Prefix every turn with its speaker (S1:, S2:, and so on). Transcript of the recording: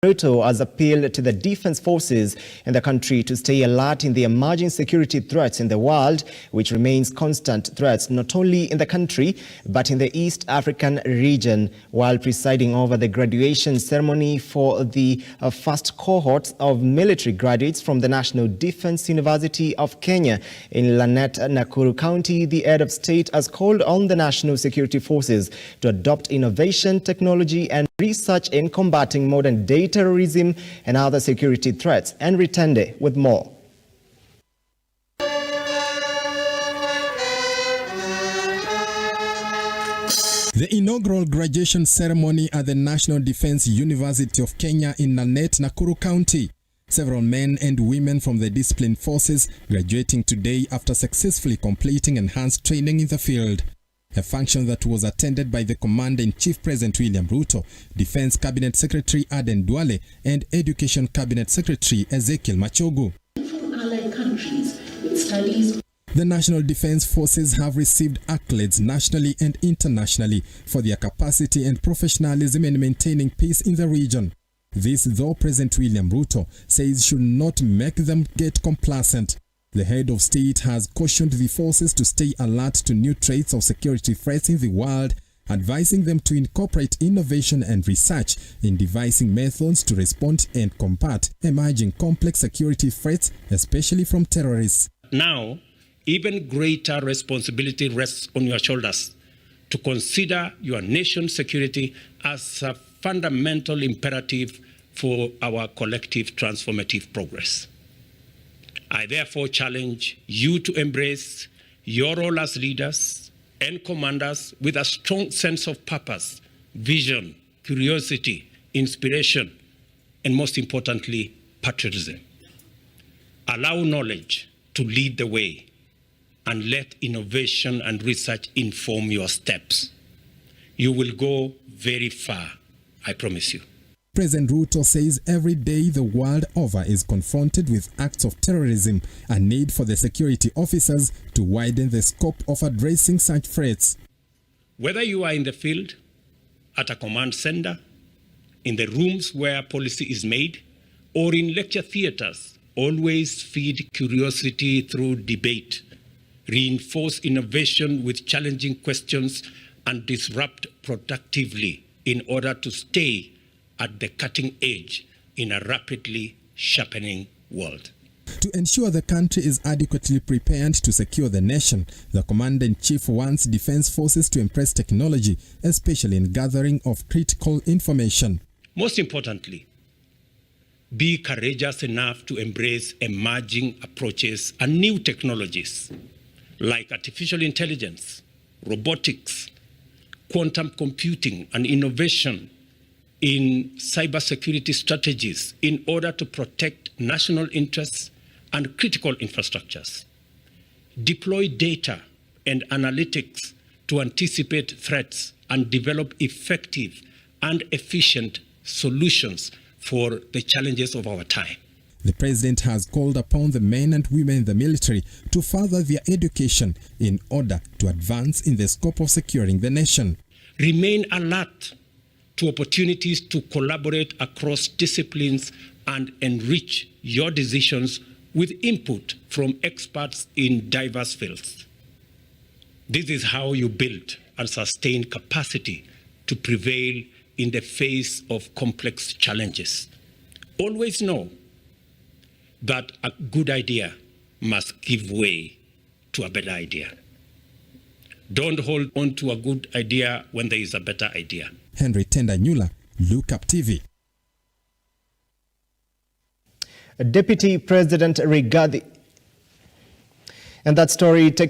S1: Ruto has appealed to the defense forces in the country to stay alert in the emerging security threats in the world, which remains constant threats not only in the country but in the East African region. While presiding over the graduation ceremony for the first cohort of military graduates from the National Defense University of Kenya in Lanet, Nakuru County, the head of state has called on the national security forces to adopt innovation, technology and research in combating modern-day terrorism and other security threats. And Retende with more.
S2: The inaugural graduation ceremony at the National Defense University of Kenya in Lanet, Nakuru County. Several men and women from the disciplined forces graduating today after successfully completing enhanced training in the field. A function that was attended by the Commander-in-Chief President William Ruto, Defense Cabinet Secretary Aden Duale, and Education Cabinet Secretary Ezekiel Machogu.
S3: From allied countries with studies.
S2: The National Defense Forces have received accolades nationally and internationally for their capacity and professionalism in maintaining peace in the region. This, though President William Ruto says, should not make them get complacent. The head of state has cautioned the forces to stay alert to new traits of security threats in the world, advising them to incorporate innovation and research in devising methods to respond and combat emerging complex security threats, especially from terrorists.
S4: Now, even greater responsibility rests on your shoulders to consider your nation's security as a fundamental imperative for our collective transformative progress. I therefore challenge you to embrace your role as leaders and commanders with a strong sense of purpose, vision, curiosity, inspiration, and most importantly, patriotism. Allow knowledge to lead the way and let innovation and research inform your steps. You will go very far, I promise you.
S2: President Ruto says every day the world over is confronted with acts of terrorism, a need for the security officers to widen the scope of addressing such threats.
S4: Whether you are in the field, at a command center, in the rooms where policy is made, or in lecture theaters, always feed curiosity through debate, reinforce innovation with challenging questions, and disrupt productively in order to stay at the cutting edge in a rapidly sharpening world.
S2: To ensure the country is adequately prepared to secure the nation, the Commander-in-Chief wants defense forces to embrace technology, especially in gathering of critical information.
S4: Most importantly, be courageous enough to embrace emerging approaches and new technologies like artificial intelligence, robotics, quantum computing, and innovation in cybersecurity strategies in order to protect national interests and critical infrastructures. Deploy data and analytics to anticipate threats and develop effective and efficient solutions for the challenges of our time.
S2: The president has called upon the men and women in the military to further their education in order to advance in the scope of securing the nation.
S4: Remain alert to opportunities to collaborate across disciplines and enrich your decisions with input from experts in diverse fields. This is how you build and sustain capacity to prevail in the face of complex challenges. Always know that a good idea must give way to a better idea. Don't hold on to a good idea when there is a better idea.
S2: Henry Tendanyula, Look Up TV.
S1: Deputy President Rigathi. And that story takes